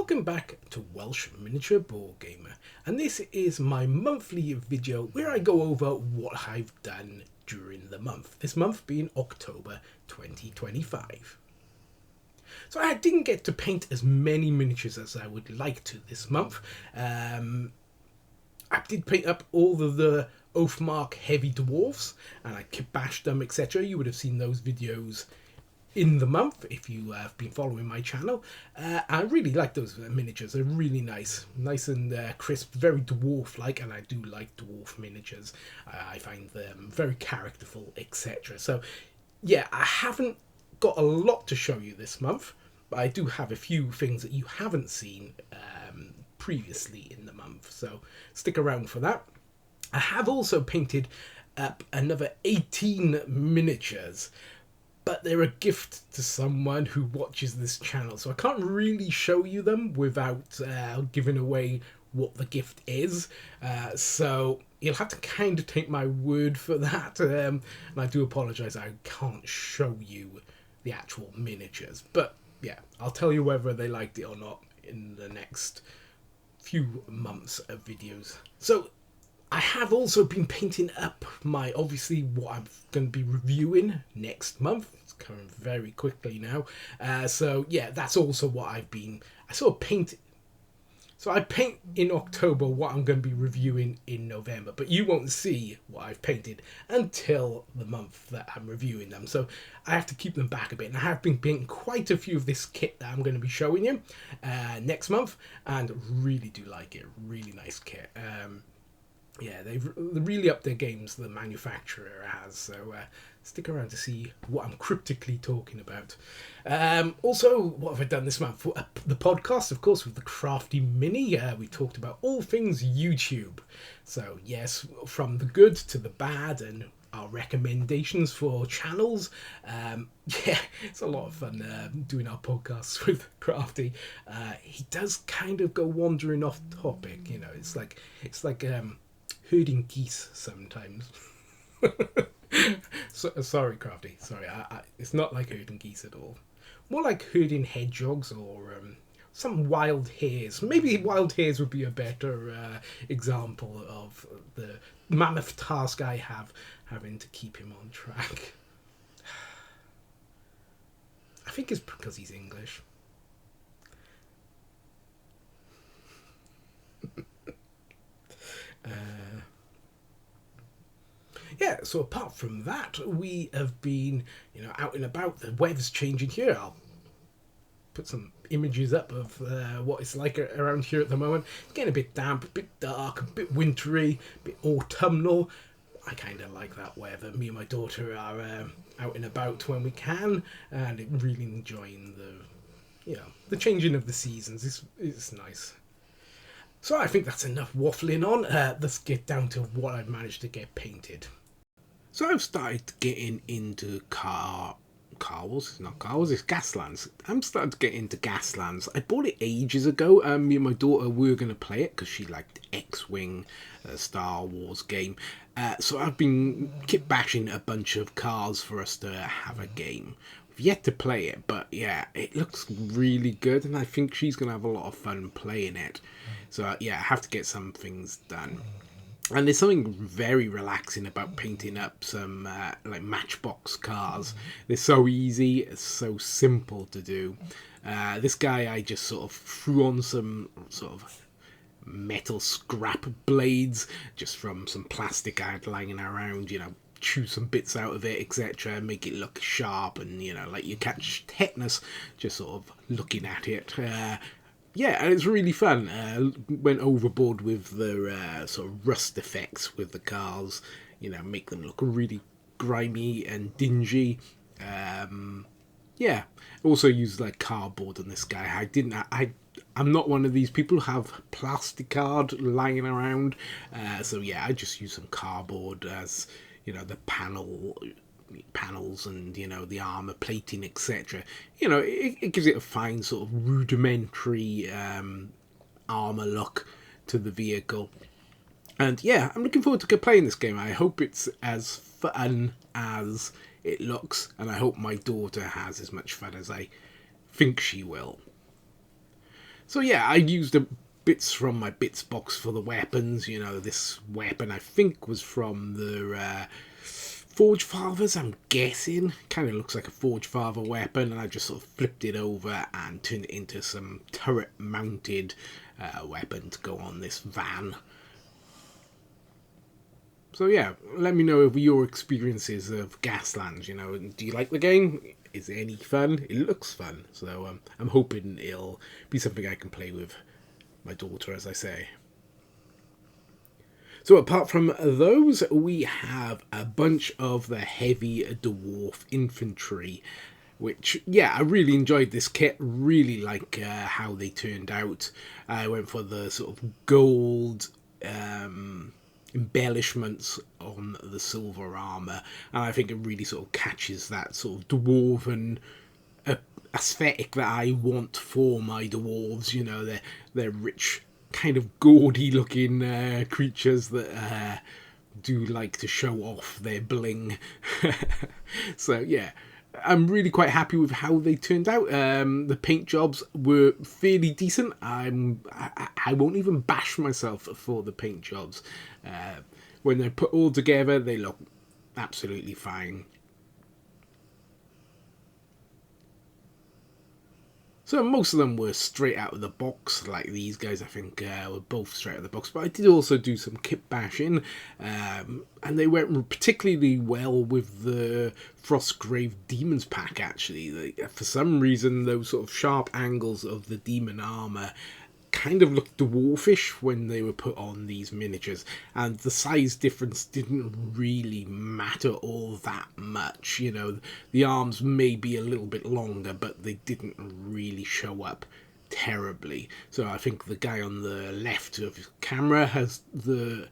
Welcome back to Welsh Miniature Board Gamer, and this is my monthly video where I go over what I've done during the month, this month being October 2025. So I didn't get to paint as many miniatures as I would like to this month. I did paint up all of the Oathmark heavy dwarfs, and I bashed them, etc. You would have seen those videos in the month if you have been following my channel. I really like those miniatures. They're really nice and crisp, very dwarf like, and I do like dwarf miniatures. I find them very characterful, etc. So yeah, I haven't got a lot to show you this month, but I do have a few things that you haven't seen previously in the month, so stick around for that. I have also painted up another 18 miniatures, but they're a gift to someone who watches this channel, so I can't really show you them without giving away what the gift is. So you'll have to kind of take my word for that. And I do apologise, I can't show you the actual miniatures. But yeah, I'll tell you whether they liked it or not in the next few months of videos. So I have also been painting up my, obviously, what I'm going to be reviewing next month. It's coming very quickly now. So yeah, that's also what I paint in October what I'm going to be reviewing in November, but you won't see what I've painted until the month that I'm reviewing them. So I have to keep them back a bit, and I have been painting quite a few of this kit that I'm going to be showing you next month, and really do like it. Really nice kit. Yeah, they've really upped their games, the manufacturer has, so stick around to see what I'm cryptically talking about. Also, what have I done this month? The podcast, of course, with the Crafty Mini. We talked about all things YouTube. So, yes, from the good to the bad, and our recommendations for channels. Yeah, it's a lot of fun doing our podcasts with Crafty. He does kind of go wandering off topic, you know, it's like herding geese sometimes. Sorry, Crafty. Sorry, it's not like herding geese at all. More like herding hedgehogs or some wild hares. Maybe wild hares would be a better example of the mammoth task I have, having to keep him on track. I think it's because he's English. Yeah, so apart from that, we have been, out and about. The weather's changing here. I'll put some images up of what it's like around here at the moment. It's getting a bit damp, a bit dark, a bit wintry, a bit autumnal. I kind of like that weather. Me and my daughter are out and about when we can, and really enjoying the changing of the seasons. It's nice. So I think that's enough waffling on. Let's get down to what I've managed to get painted. So I've started getting into it's Gaslands. I'm starting to get into Gaslands. I bought it ages ago. Me and my daughter were going to play it because she liked X-Wing, Star Wars game. So I've been kit bashing a bunch of cars for us to have a game. We've yet to play it, but yeah, it looks really good, and I think she's going to have a lot of fun playing it. So yeah, I have to get some things done. And there's something very relaxing about painting up some like Matchbox cars. They're so easy, it's so simple to do. This guy, I just sort of threw on some sort of metal scrap blades, just from some plastic I had lying around, chew some bits out of it, etc., make it look sharp, and like you catch tetanus just sort of looking at it. Yeah, and it's really fun. Went overboard with the sort of rust effects with the cars, make them look really grimy and dingy. Yeah, also used like cardboard on this guy. I'm not one of these people who have plastic card lying around. So yeah, I just use some cardboard as, the panels and the armor plating, etc. It gives it a fine sort of rudimentary armor look to the vehicle. And yeah, I'm looking forward to playing this game. I hope it's as fun as it looks, and I hope my daughter has as much fun as I think she will. So yeah, I used bits from my bits box for the weapons. You know, this weapon I think was from the Forge Fathers, I'm guessing. Kind of looks like a Forge Father weapon, and I just sort of flipped it over and turned it into some turret mounted weapon to go on this van. So yeah, let me know of your experiences of Gaslands. You know, do you like the game? Is it any fun? It looks fun, so I'm hoping it'll be something I can play with my daughter, as I say. So apart from those, we have a bunch of the heavy dwarf infantry, which, yeah, I really enjoyed this kit. Really like how they turned out. I went for the sort of gold embellishments on the silver armour, and I think it really sort of catches that sort of dwarven aesthetic that I want for my dwarves. You know, they're rich, kind of gaudy looking creatures that do like to show off their bling. So yeah, I'm really quite happy with how they turned out. The paint jobs were fairly decent. I won't even bash myself for the paint jobs. When they're put all together, they look absolutely fine. So most of them were straight out of the box, like these guys I think were both straight out of the box, but I did also do some kit bashing, and they went particularly well with the Frostgrave Demons pack actually. For some reason those sort of sharp angles of the demon armour kind of looked dwarfish when they were put on these miniatures, and the size difference didn't really matter all that much. You know, the arms may be a little bit longer, but they didn't really show up terribly. So I think the guy on the left of his camera has the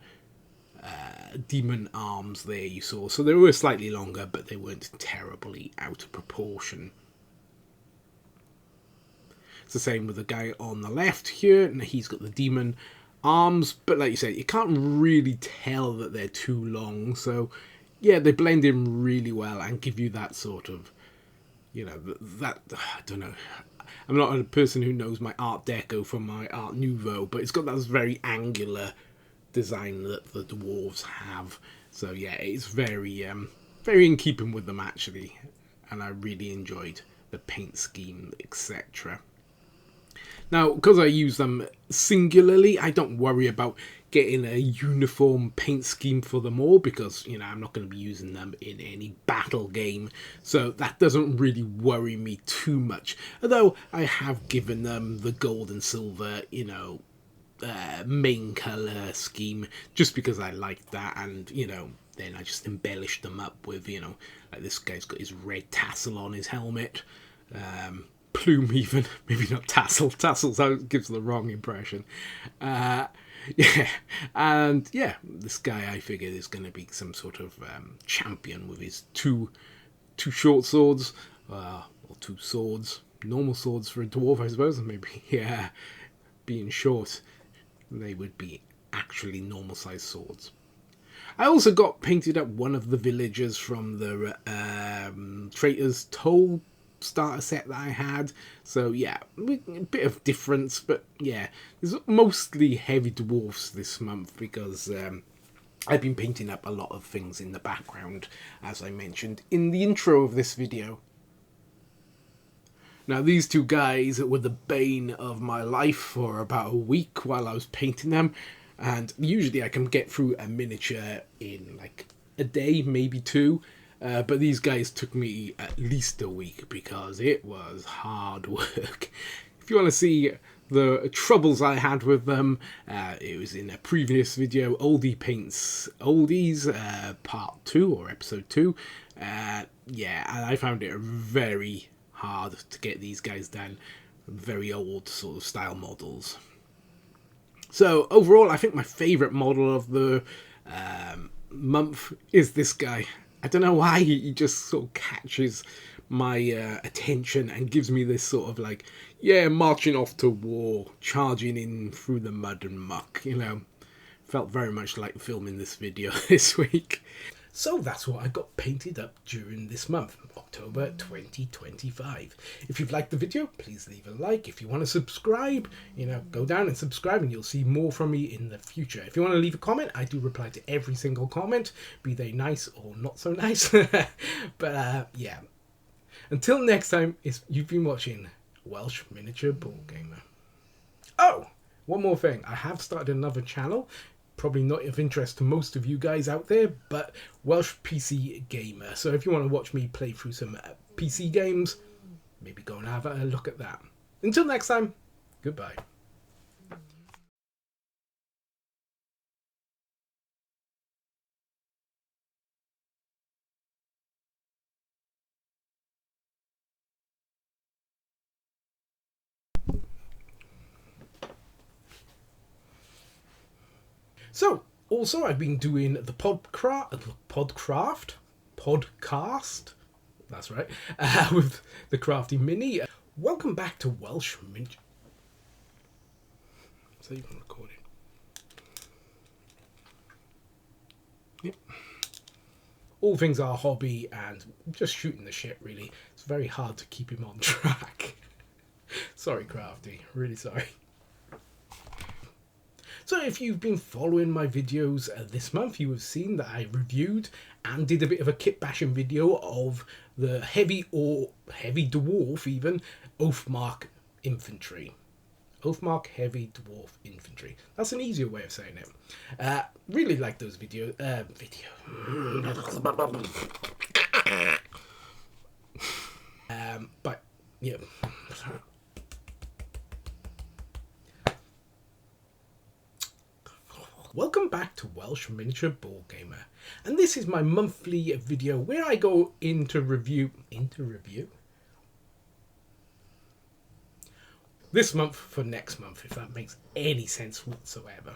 demon arms there you saw, so they were slightly longer, but they weren't terribly out of proportion. It's the same with the guy on the left here, and he's got the demon arms, but like you said, you can't really tell that they're too long, so yeah, they blend in really well and give you that sort of, you know, that I don't know, I'm not a person who knows my Art Deco from my Art Nouveau, but it's got that very angular design that the dwarves have. So yeah, it's very very in keeping with them actually, and I really enjoyed the paint scheme, etc. Now, because I use them singularly, I don't worry about getting a uniform paint scheme for them all, because, you know, I'm not going to be using them in any battle game, so that doesn't really worry me too much. Although I have given them the gold and silver, you know, main colour scheme, just because I like that, and, you know, then I just embellished them up with, you know, like this guy's got his red tassel on his helmet, plume even, maybe not tassel, tassels gives the wrong impression. Yeah, and yeah, this guy I figured is going to be some sort of champion with his two short swords, or two swords, normal swords for a dwarf I suppose, and maybe, yeah, being short, they would be actually normal sized swords. I also got painted up one of the villagers from the Traitor's Toll starter set that I had, so yeah, a bit of difference, but yeah, there's mostly heavy dwarfs this month because I've been painting up a lot of things in the background, as I mentioned in the intro of this video. Now, these two guys were the bane of my life for about a week while I was painting them, and usually I can get through a miniature in like a day, maybe two. But these guys took me at least a week because it was hard work. If you want to see the troubles I had with them, it was in a previous video, Oldie Paints Oldies, part 2 or episode 2. Yeah, and I found it very hard to get these guys done. Very old sort of style models. So overall, I think my favourite model of the month is this guy. I don't know why he just sort of catches my attention and gives me this sort of like, yeah, marching off to war, charging in through the mud and muck, you know. Felt very much like filming this video this week. So that's what I got painted up during this month, October 2025. If you've liked the video, please leave a like. If you want to subscribe, go down and subscribe and you'll see more from me in the future. If you want to leave a comment, I do reply to every single comment, be they nice or not so nice. But yeah. Until next time, you've been watching Welsh Miniature Ball Gamer. Oh, one more thing. I have started another channel. Probably not of interest to most of you guys out there, but Welsh Pc Gamer. So if you want to watch me play through some PC games, maybe go and have a look at that. Until next time, goodbye. So, also I've been doing the podcast, that's right, with the Crafty Mini. Welcome back to Welsh Miniature. So you can record it. Yep. All things are hobby and just shooting the shit, really. It's very hard to keep him on track. Sorry, Crafty, really sorry. So if you've been following my videos this month, you have seen that I reviewed and did a bit of a kit bashing video of the heavy dwarf even, Oathmark Infantry. Oathmark Heavy Dwarf Infantry. That's an easier way of saying it. Really like those videos. But yeah. Welcome back to Welsh Miniature Ball Gamer, and this is my monthly video where I go into review this month for next month, if that makes any sense whatsoever.